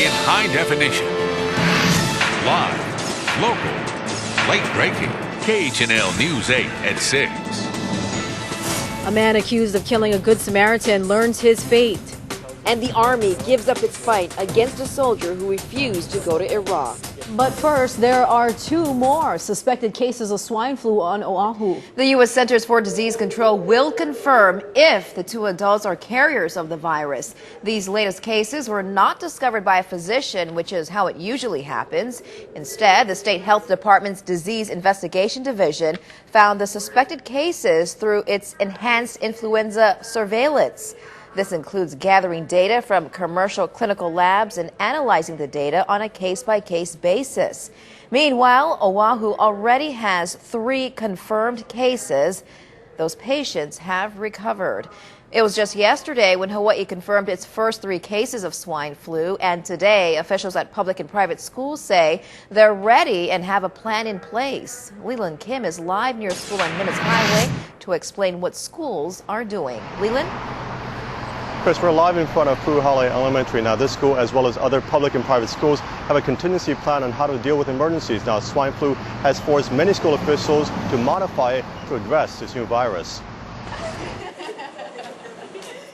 in high definition. Live, local, late breaking. KHNL News 8 at 6. A man accused of killing a Good Samaritan learns his fate. And the Army gives up its fight against a soldier who refused to go to Iraq. But first, there are 2 more suspected cases of swine flu on Oahu. The U.S. Centers for Disease Control will confirm if the 2 adults are carriers of the virus. These latest cases were not discovered by a physician, which is how it usually happens. Instead, the State Health Department's Disease Investigation Division found the suspected cases through its enhanced influenza surveillance. This includes gathering data from commercial clinical labs and analyzing the data on a case-by-case basis. Meanwhile, Oahu already has 3 confirmed cases. Those patients have recovered. It was just yesterday when Hawaii confirmed its first 3 cases of swine flu, and today officials at public and private schools say they're ready and have a plan in place. Leland Kim is live near school on Minutes Highway to explain what schools are doing. Leland? Chris, we're live in front of Puhale Elementary. Now, this school, as well as other public and private schools, have a contingency plan on how to deal with emergencies. Now, swine flu has forced many school officials to modify it to address this new virus.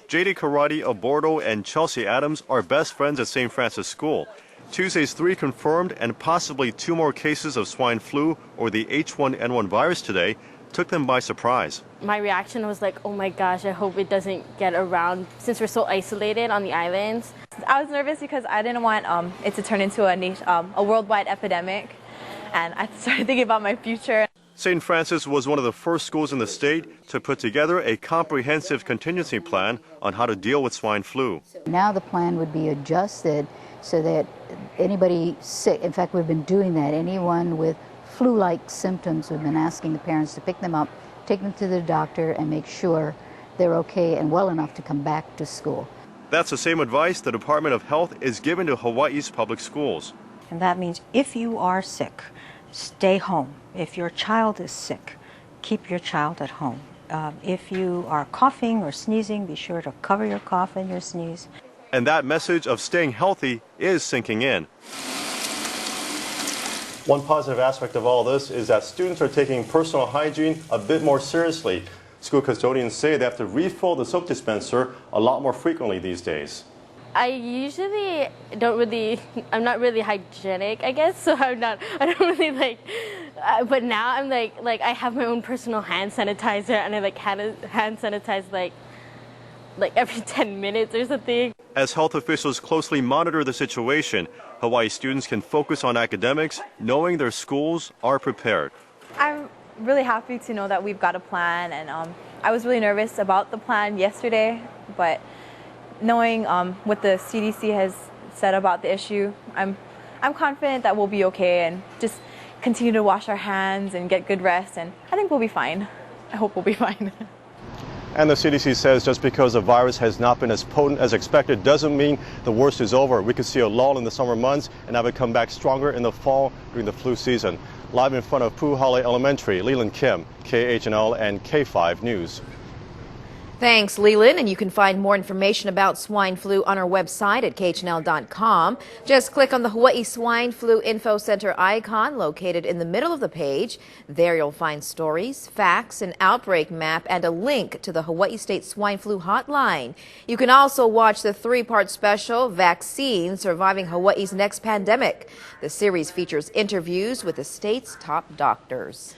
JD Karate of Bordeaux and Chelsea Adams are best friends at St. Francis School. Tuesday's 3 confirmed and possibly 2 more cases of swine flu or the H1N1 virus today took them by surprise. My reaction was like, oh my gosh, I hope it doesn't get around since we're so isolated on the islands. I was nervous because I didn't want it to turn into a worldwide epidemic, and I started thinking about my future. St. Francis was one of the first schools in the state to put together a comprehensive contingency plan on how to deal with swine flu. Now the plan would be adjusted so that anybody sick, in fact we've been doing that, anyone with flu-like symptoms, we've been asking the parents to pick them up, take them to the doctor, and make sure they're okay and well enough to come back to school. That's the same advice the Department of Health is giving to Hawaii's public schools. And that means if you are sick, stay home. If your child is sick, keep your child at home. If you are coughing or sneezing, be sure to cover your cough and your sneeze. And that message of staying healthy is sinking in. One positive aspect of all this is that students are taking personal hygiene a bit more seriously. School custodians say they have to refill the soap dispenser a lot more frequently these days. I usually I'm not really hygienic, I guess, so I don't really but now I'm like I have my own personal hand sanitizer, and I hand sanitize like every 10 minutes or something. As health officials closely monitor the situation, Hawaii students can focus on academics, knowing their schools are prepared. I'm really happy to know that we've got a plan, and I was really nervous about the plan yesterday, but knowing what the CDC has said about the issue, I'm confident that we'll be okay and just continue to wash our hands and get good rest, and I think we'll be fine. I hope we'll be fine. And the CDC says just because the virus has not been as potent as expected doesn't mean the worst is over. We could see a lull in the summer months and have it come back stronger in the fall during the flu season. Live in front of Puhale Elementary, Leland Kim, KHNL and K5 News. Thanks, Leland. And you can find more information about swine flu on our website at khnl.com. Just click on the Hawaii Swine Flu Info Center icon located in the middle of the page. There you'll find stories, facts, an outbreak map, and a link to the Hawaii State Swine Flu Hotline. You can also watch the 3-part special, Vaccine, Surviving Hawaii's Next Pandemic. The series features interviews with the state's top doctors.